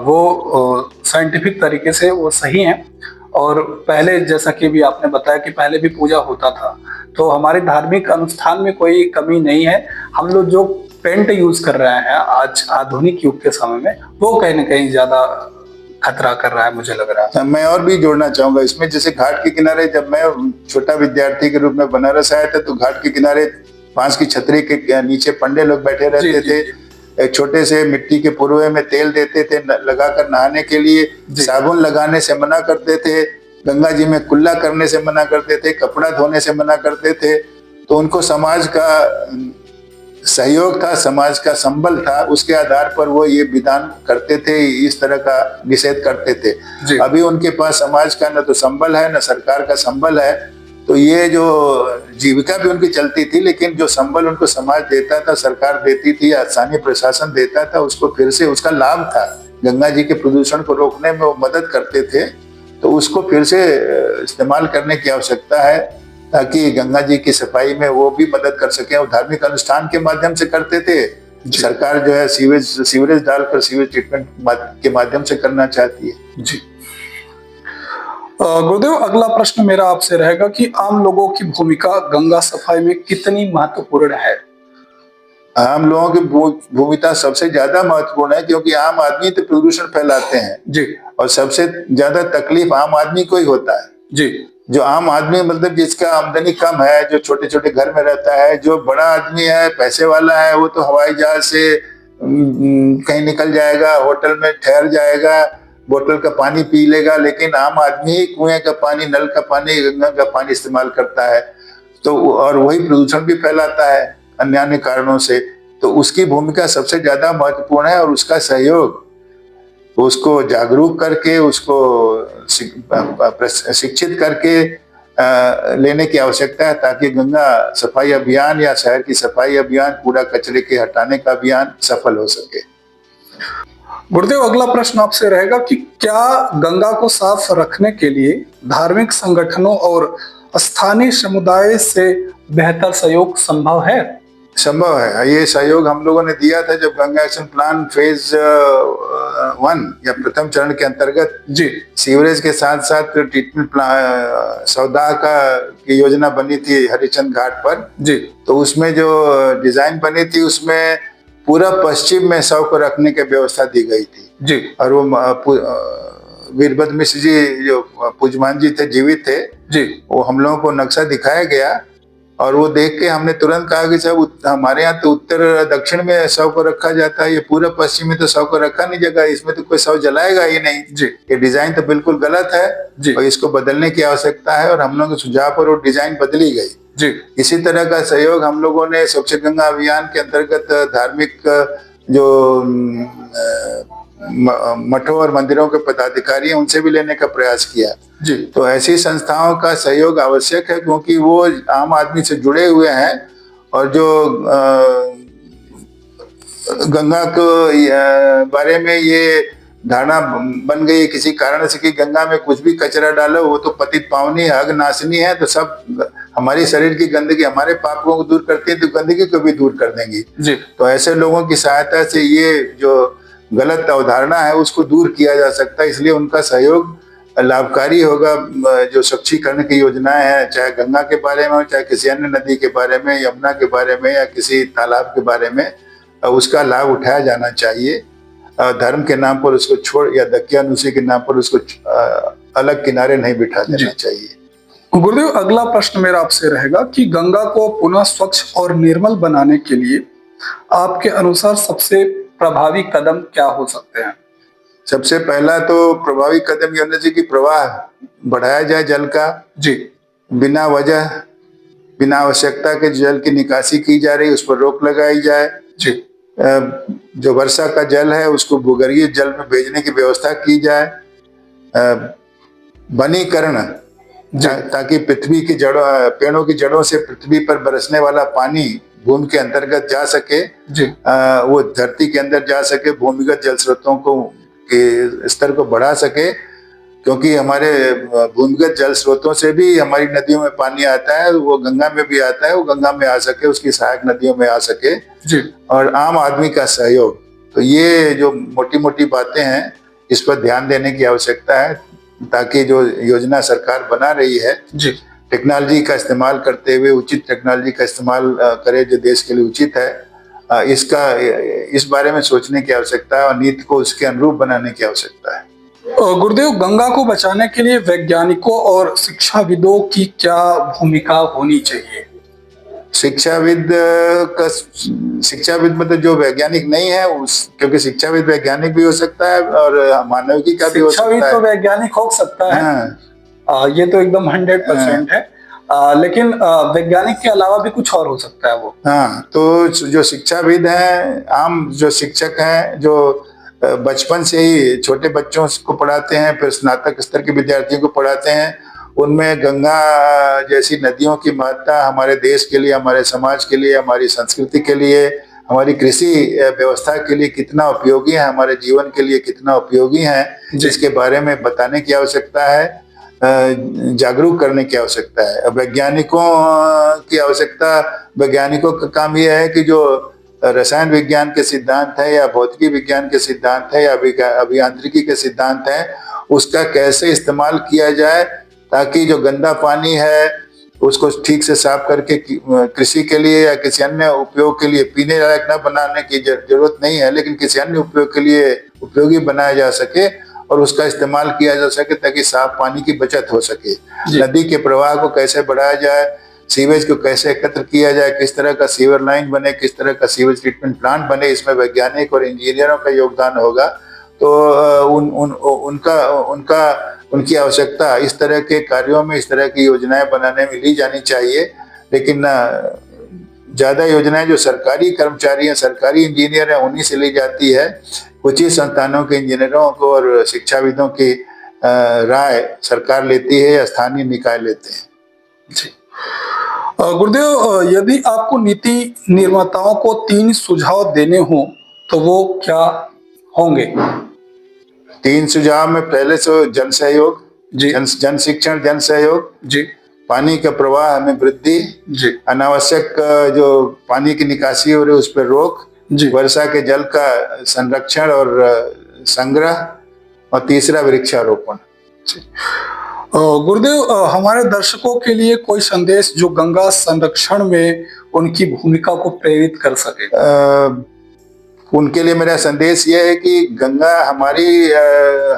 वो साइंटिफिक तरीके से वो सही हैं। और पहले जैसा कि भी आपने बताया कि पहले भी पूजा होता था, तो हमारे धार्मिक अनुष्ठान में कोई कमी नहीं है। हम लोग जो पेंट यूज कर रहे हैं आज आधुनिक युग के समय में, वो कहीं ना कहीं ज्यादा खतरा कर रहा है, मुझे लग रहा है। मैं और भी जोड़ना चाहूंगा इसमें, जैसे घाट के किनारे जब मैं छोटा विद्यार्थी के रूप में बनारस आया था, तो घाट के किनारे बांस की छतरी के नीचे पंडे लोग बैठे रहते थे। एक छोटे से मिट्टी के पुरुए में तेल देते थे लगाकर नहाने के लिए, साबुन लगाने से मना करते थे, गंगा जी में कुल्ला करने से मना करते थे, कपड़ा धोने से मना करते थे। तो उनको समाज का सहयोग था, समाज का संबल था, उसके आधार पर वो ये विधान करते थे, इस तरह का निषेध करते थे। अभी उनके पास समाज का न तो संबल है न सरकार का संबल है, तो ये जो जीविका भी उनकी चलती थी, लेकिन जो संबल उनको समाज देता था, सरकार देती थी, स्थानीय प्रशासन देता था, उसको फिर से उसका लाभ था, गंगा जी के प्रदूषण को रोकने में वो मदद करते थे, तो उसको फिर से इस्तेमाल करने की आवश्यकता है ताकि गंगा जी की सफाई में वो भी मदद कर सके। और धार्मिक अनुष्ठान के माध्यम से करते थे, सरकार जो है सीवरेज डालकर सीवेज ट्रीटमेंट के माध्यम से करना चाहती है। जी गुरुदेव, अगला प्रश्न मेरा आपसे रहेगा कि आम लोगों की भूमिका गंगा सफाई में कितनी महत्वपूर्ण है? आम लोगों की भूमिका सबसे ज्यादा महत्वपूर्ण है, क्योंकि आम आदमी तो प्रदूषण फैलाते हैं जी, और सबसे ज्यादा तकलीफ आम आदमी को ही होता है जी। जो आम आदमी मतलब जिसका आमदनी कम है, जो छोटे छोटे घर में रहता है, जो बड़ा आदमी है, पैसे वाला है, वो तो हवाई जहाज से कहीं निकल जाएगा, होटल में ठहर जाएगा, बोतल का पानी पी लेगा, लेकिन आम आदमी कुएं का पानी, नल का पानी, गंगा का पानी इस्तेमाल करता है, तो और वही प्रदूषण भी फैलाता है अन्य अन्य कारणों से। तो उसकी भूमिका सबसे ज्यादा महत्वपूर्ण है और उसका सहयोग, उसको जागरूक करके, उसको शिक्षित करके लेने की आवश्यकता है, ताकि गंगा सफाई अभियान या शहर की सफाई अभियान, कूड़ा कचरे के हटाने का अभियान सफल हो सके। गुरुदेव, अगला प्रश्न आपसे रहेगा कि क्या गंगा को साफ रखने के लिए धार्मिक संगठनों और स्थानीय समुदाय से बेहतर सहयोग संभव है? संभव है। ये सहयोग हम लोगों ने दिया था जब गंगा एक्शन प्लान फेज 1 या प्रथम चरण के अंतर्गत जी सीवरेज के साथ साथ ट्रीटमेंट सौदा की योजना बनी थी हरिचंद घाट पर जी। तो उसमें जो डिजाइन बनी थी उसमें पूरा पश्चिम में शव को रखने की व्यवस्था दी गई थी जी। और वो वीरभद्र मिश्र जी जो पूजमान जी थे, जीवित थे जी, वो हम लोगों को नक्शा दिखाया गया और वो देख के हमने तुरंत कहा कि साहब हमारे यहाँ तो उत्तर दक्षिण में शव को रखा जाता है, ये पूरा पश्चिम में तो शव को रखा नहीं जाएगा, इसमें तो कोई शव जलाएगा ही नहीं जी, ये डिजाइन तो बिल्कुल गलत है जी। और इसको बदलने की आवश्यकता है और हम लोगों के सुझाव पर वो डिजाइन बदली गई जी। इसी तरह का सहयोग हम लोगों ने स्वच्छ गंगा अभियान के अंतर्गत धार्मिक जो मठों और मंदिरों के पदाधिकारी हैं उनसे भी लेने का प्रयास किया जी। तो ऐसी संस्थाओं का सहयोग आवश्यक है क्योंकि वो आम आदमी से जुड़े हुए हैं और जो गंगा को बारे में ये धारणा बन गई है किसी कारण से कि गंगा में कुछ भी कचरा डालो वो तो पतित पावनी है, अघनाशिनी है, तो सब हमारी शरीर की गंदगी, हमारे पापों को दूर करती है तो गंदगी को भी दूर कर देंगी जी। तो ऐसे लोगों की सहायता से ये जो गलत अवधारणा है उसको दूर किया जा सकता है, इसलिए उनका सहयोग लाभकारी होगा। जो स्वच्छीकरण की योजनाएं हैं, चाहे गंगा के बारे में हो, चाहे किसी अन्य नदी के बारे में, यमुना के बारे में या किसी तालाब के बारे में, उसका लाभ उठाया जाना चाहिए। धर्म के नाम पर उसको छोड़ या दकियानुसी के नाम पर उसको अलग किनारे नहीं बिठा देना चाहिए। गुरुदेव, अगला प्रश्न मेरा आपसे रहेगा कि गंगा को पुनः स्वच्छ और निर्मल बनाने के लिए आपके अनुसार सबसे प्रभावी कदम क्या हो सकते हैं? सबसे पहला तो प्रभावी कदम ये होना चाहिए कि प्रवाह बढ़ाया जाए जल का जी। बिना वजह, बिना आवश्यकता के जल की निकासी की जा रही, उस पर रोक लगाई जाए जी। जो वर्षा का जल है उसको भूगर्भीय जल में भेजने की व्यवस्था की जाए। वनीकरण, ताकि पृथ्वी की जड़ों, पेड़ों की जड़ों से पृथ्वी पर बरसने वाला पानी भूमि के अंतर्गत जा सके जी। वो धरती के अंदर जा सके, भूमिगत जल स्रोतों को के स्तर को बढ़ा सके, क्योंकि हमारे भूमिगत जल स्रोतों से भी हमारी नदियों में पानी आता है, वो गंगा में भी आता है, वो गंगा में आ सके, उसकी सहायक नदियों में आ सके जी। और आम आदमी का सहयोग। तो ये जो मोटी मोटी बातें हैं, इस पर ध्यान देने की आवश्यकता है, ताकि जो योजना सरकार बना रही है जी। टेक्नोलॉजी का इस्तेमाल करते हुए, उचित टेक्नोलॉजी का इस्तेमाल करे जो देश के लिए उचित है, इस बारे में सोचने की आवश्यकता है और नीति को उसके अनुरूप बनाने की आवश्यकता है। गुरुदेव, गंगा को बचाने के लिए वैज्ञानिकों और शिक्षाविदों की क्या भूमिका होनी चाहिए? शिक्षाविद मतलब जो वैज्ञानिक नहीं है क्योंकि शिक्षाविद वैज्ञानिक भी हो सकता है और मानविकी का भी हो सकता है। शिक्षाविद तो वैज्ञानिक हो सकता है। हाँ। ये तो एकदम 100% है। लेकिन वैज्ञानिक के अलावा भी कुछ और हो सकता है वो। हाँ, तो जो शिक्षाविद हैं, आम जो शिक्षक हैं, जो बचपन से ही छोटे बच्चों को पढ़ाते हैं, फिर स्नातक स्तर के विद्यार्थियों को पढ़ाते हैं, उनमें गंगा जैसी नदियों की महत्ता हमारे देश के लिए, हमारे समाज के लिए, हमारी संस्कृति के लिए, हमारी कृषि व्यवस्था के लिए कितना उपयोगी है, हमारे जीवन के लिए कितना उपयोगी है, जिसके बारे में बताने की आवश्यकता है, जागरूक करने की आवश्यकता है। वैज्ञानिकों की आवश्यकता, वैज्ञानिकों का काम यह है कि जो रसायन विज्ञान के सिद्धांत है या भौतिकी विज्ञान के सिद्धांत है या अभियांत्रिकी के सिद्धांत है, उसका कैसे इस्तेमाल किया जाए, ताकि जो गंदा पानी है उसको ठीक से साफ करके कृषि के लिए या किसी अन्य उपयोग के लिए, पीने लायक न बनाने की जरूरत नहीं है, लेकिन किसी अन्य उपयोग के लिए उपयोगी बनाया जा सके और उसका इस्तेमाल किया जा सके, ताकि साफ पानी की बचत हो सके। नदी के प्रवाह को कैसे बढ़ाया जाए, सीवेज को कैसे एकत्र किया जाए, किस तरह का सीवर लाइन बने, किस तरह का सीवेज ट्रीटमेंट प्लांट बने, इसमें वैज्ञानिक और इंजीनियरों का योगदान होगा। तो उनकी आवश्यकता इस तरह के कार्यों में, इस तरह की योजनाएं बनाने में ली जानी चाहिए। लेकिन ज्यादा योजनाएं जो सरकारी कर्मचारी हैं, सरकारी इंजीनियर हैं, उन्हीं से ली जाती है। कुछ ही संस्थानों के इंजीनियरों को और शिक्षाविदों की राय सरकार लेती है या स्थानीय निकाय लेते हैं। जी। गुरुदेव, यदि आपको नीति निर्माताओं को 3 सुझाव देने हो तो वो क्या होंगे? 3 सुझाव में पहले से जन सहयोग, जन शिक्षण, जन सहयोग जी, पानी का प्रवाह में वृद्धि जी, अनावश्यक जो पानी की निकासी हो रही है उस पर रोक जी, वर्षा के जल का संरक्षण और संग्रह, और तीसरा वृक्षारोपण। गुरुदेव, हमारे दर्शकों के लिए कोई संदेश जो गंगा संरक्षण में उनकी भूमिका को प्रेरित कर सके? उनके लिए मेरा संदेश यह है कि गंगा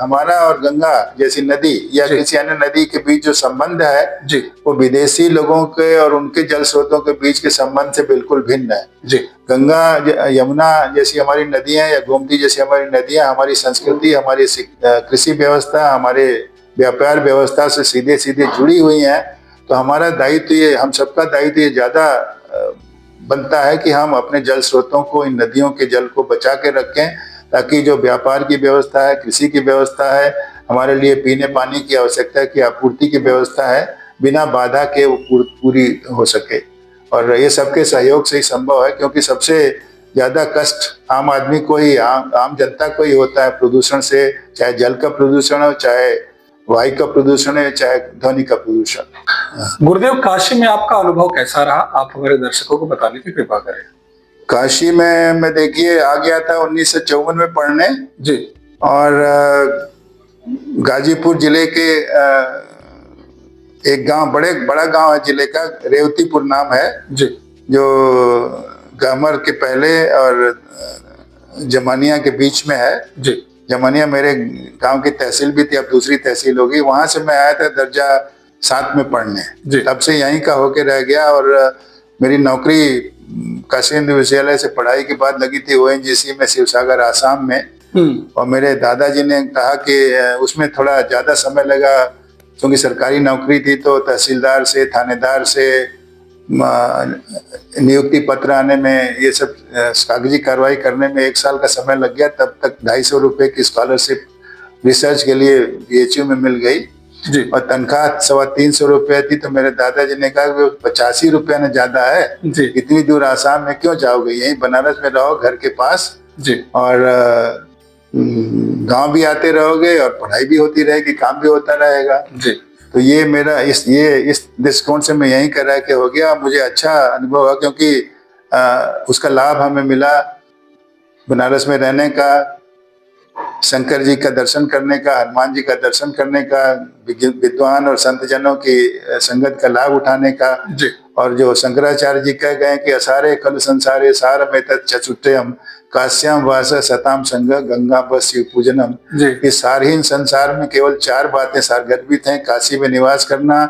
हमारा और गंगा जैसी नदी या किसी अन्य नदी के बीच जो संबंध है जी, वो विदेशी लोगों के और उनके जल स्रोतों के बीच के संबंध से बिल्कुल भिन्न है जी। गंगा, यमुना जैसी हमारी नदियां या गोमती जैसी हमारी नदियां हमारी संस्कृति, हमारी कृषि व्यवस्था, हमारे व्यापार व्यवस्था से सीधे सीधे जुड़ी हुई हैं। तो हमारा दायित्व ये, हम सबका दायित्व ये ज्यादा बनता है कि हम अपने जल स्रोतों को, इन नदियों के जल को बचा के रखें, ताकि जो व्यापार की व्यवस्था है, कृषि की व्यवस्था है, हमारे लिए पीने पानी की आवश्यकता की आपूर्ति की व्यवस्था है, बिना बाधा के वो पूरी हो सके। और ये सबके सहयोग से ही संभव है, क्योंकि सबसे ज्यादा कष्ट आम आदमी को ही, आम जनता को ही होता है प्रदूषण से, चाहे जल का प्रदूषण हो, चाहे वायु का प्रदूषण है, चाहे ध्वनि का प्रदूषण। गुरुदेव, काशी में आपका अनुभव कैसा रहा? आप हमारे दर्शकों को बताने की कृपा करें। काशी में मैं देखिए आ गया था 1954 में पढ़ने जी, और गाजीपुर जिले के एक गांव, बड़ा गांव है जिले का, रेवतीपुर नाम है जी, जो गामर के पहले और जमानिया के बीच में है जी। जमानिया मेरे गांव की तहसील भी थी, अब दूसरी तहसील होगी। वहां से मैं आया था दर्जा 7 में पढ़ने जी। तब से यहीं का होके रह गया, और मेरी नौकरी काशी हिंदू विश्वविद्यालय से पढ़ाई के बाद लगी थी ONGC में, शिवसागर आसाम में। और मेरे दादाजी ने कहा कि उसमें थोड़ा ज्यादा समय लगा, क्योंकि सरकारी नौकरी थी, तो तहसीलदार से, थानेदार से नियुक्ति पत्र आने में, ये सब कागजी कार्रवाई करने में 1 साल का समय लग गया। तब तक 250 रुपए की स्कॉलरशिप रिसर्च के लिए BHU में मिल गई जी, और तनख्वाह 325 रुपये थी। तो मेरे दादाजी ने कहा कि 85 रुपया ने ज्यादा है जी, इतनी दूर आसाम में क्यों जाओगे, यहीं बनारस में रहो घर के पास जी। और गांव भी आते रहोगे और पढ़ाई भी होती रहेगी, काम भी होता रहेगा। जी तो ये मेरा इस दृष्टिकोण से मैं यही कर रहा कि हो गया, मुझे अच्छा अनुभव हुआ, क्योंकि उसका लाभ हमें मिला बनारस में रहने का, शंकर जी का दर्शन करने का, हनुमान जी का दर्शन करने का, विद्वान और संत जनों की संगत का लाभ उठाने का। जी और जो शंकराचार्य जी कह गए कि असारे खलु संसारे सार में तत्चतुष्टयम् काश्याम वास सताम संग गंगा बस शिव पूजनम। जी इस सारहीन संसार में केवल 4 बातें सारगर्भित हैं: काशी में निवास करना,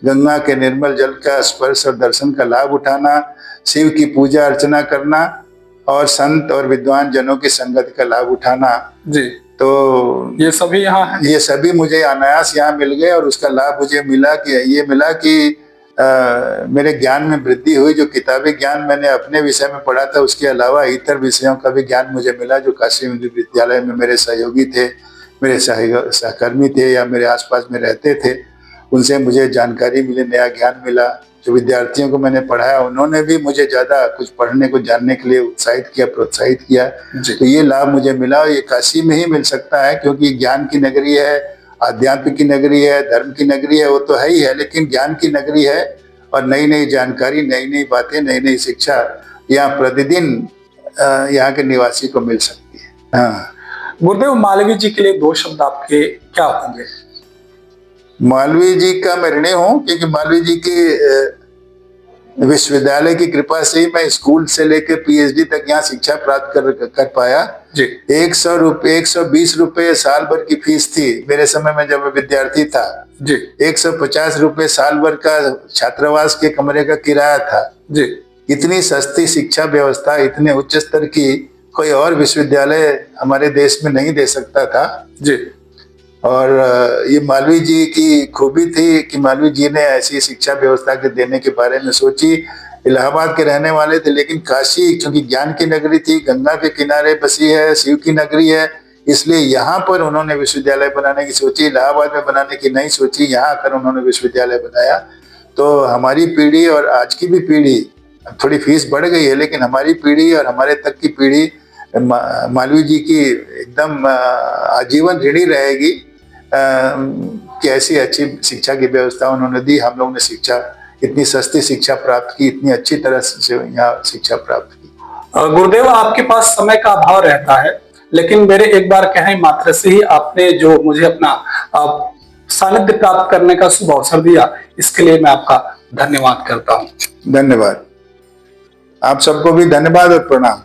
गंगा के निर्मल जल का स्पर्श और दर्शन का लाभ उठाना, शिव की पूजा अर्चना करना और संत और विद्वान जनों की संगत का लाभ उठाना। जी तो ये सभी यहाँ है। ये सभी मुझे अनायास यहाँ मिल गए और उसका लाभ मुझे मिला कि मेरे ज्ञान में वृद्धि हुई। जो किताबी ज्ञान मैंने अपने विषय में पढ़ा था, उसके अलावा इतर विषयों का भी ज्ञान मुझे मिला। जो काशी विद्यालय में मेरे सहयोगी थे, मेरे सहकर्मी थे या मेरे आसपास में रहते थे, उनसे मुझे जानकारी मिली, नया ज्ञान मिला। जो विद्यार्थियों को मैंने पढ़ाया, उन्होंने भी मुझे ज्यादा कुछ पढ़ने को जानने के लिए उत्साहित किया, प्रोत्साहित किया। तो ये लाभ मुझे मिला और ये काशी में ही मिल सकता है, क्योंकि ज्ञान की नगरी है, आध्यात्म की नगरी है, धर्म की नगरी है, वो तो है ही है, लेकिन ज्ञान की नगरी है और नई नई जानकारी, नई नई बातें, नई नई शिक्षा यहाँ प्रतिदिन यहाँ के निवासी को मिल सकती है। हाँ, गुरुदेव, मालवीय जी के लिए 2 शब्द आपके क्या होंगे? मालवीय जी का मैं ऋणी हूँ, क्योंकि मालवीय जी की विश्वविद्यालय की कृपा से ही मैं स्कूल से लेकर पीएचडी तक यहाँ शिक्षा प्राप्त कर पाया। जी 120 रुपए साल भर की फीस थी मेरे समय में जब मैं विद्यार्थी था। जी 150 रुपए साल भर का छात्रावास के कमरे का किराया था। जी इतनी सस्ती शिक्षा व्यवस्था, इतने उच्च स्तर की कोई और विश्वविद्यालय हमारे देश में नहीं दे सकता था। जी और ये मालवीय जी की खूबी थी कि मालवीय जी ने ऐसी शिक्षा व्यवस्था के देने के बारे में सोची। इलाहाबाद के रहने वाले थे, लेकिन काशी चूंकि ज्ञान की नगरी थी, गंगा के किनारे बसी है, शिव की नगरी है, इसलिए यहाँ पर उन्होंने विश्वविद्यालय बनाने की सोची। इलाहाबाद में बनाने की नहीं सोची, यहाँ आकर उन्होंने विश्वविद्यालय बनाया। तो हमारी पीढ़ी और आज की भी पीढ़ी, थोड़ी फीस बढ़ गई है, लेकिन हमारी पीढ़ी और हमारे तक की पीढ़ी मालवीय जी की एकदम आजीवन ऋणी रहेगी कि ऐसी अच्छी शिक्षा की व्यवस्था उन्होंने दी। हम लोग ने शिक्षा, इतनी सस्ती शिक्षा प्राप्त की, इतनी अच्छी तरह से यहाँ शिक्षा प्राप्त की। गुरुदेव, आपके पास समय का अभाव रहता है, लेकिन मेरे एक बार कहे मात्र से ही आपने जो मुझे अपना सानिध्य प्राप्त करने का शुभ अवसर दिया, इसके लिए मैं आपका धन्यवाद करता हूँ। धन्यवाद। आप सबको भी धन्यवाद और प्रणाम।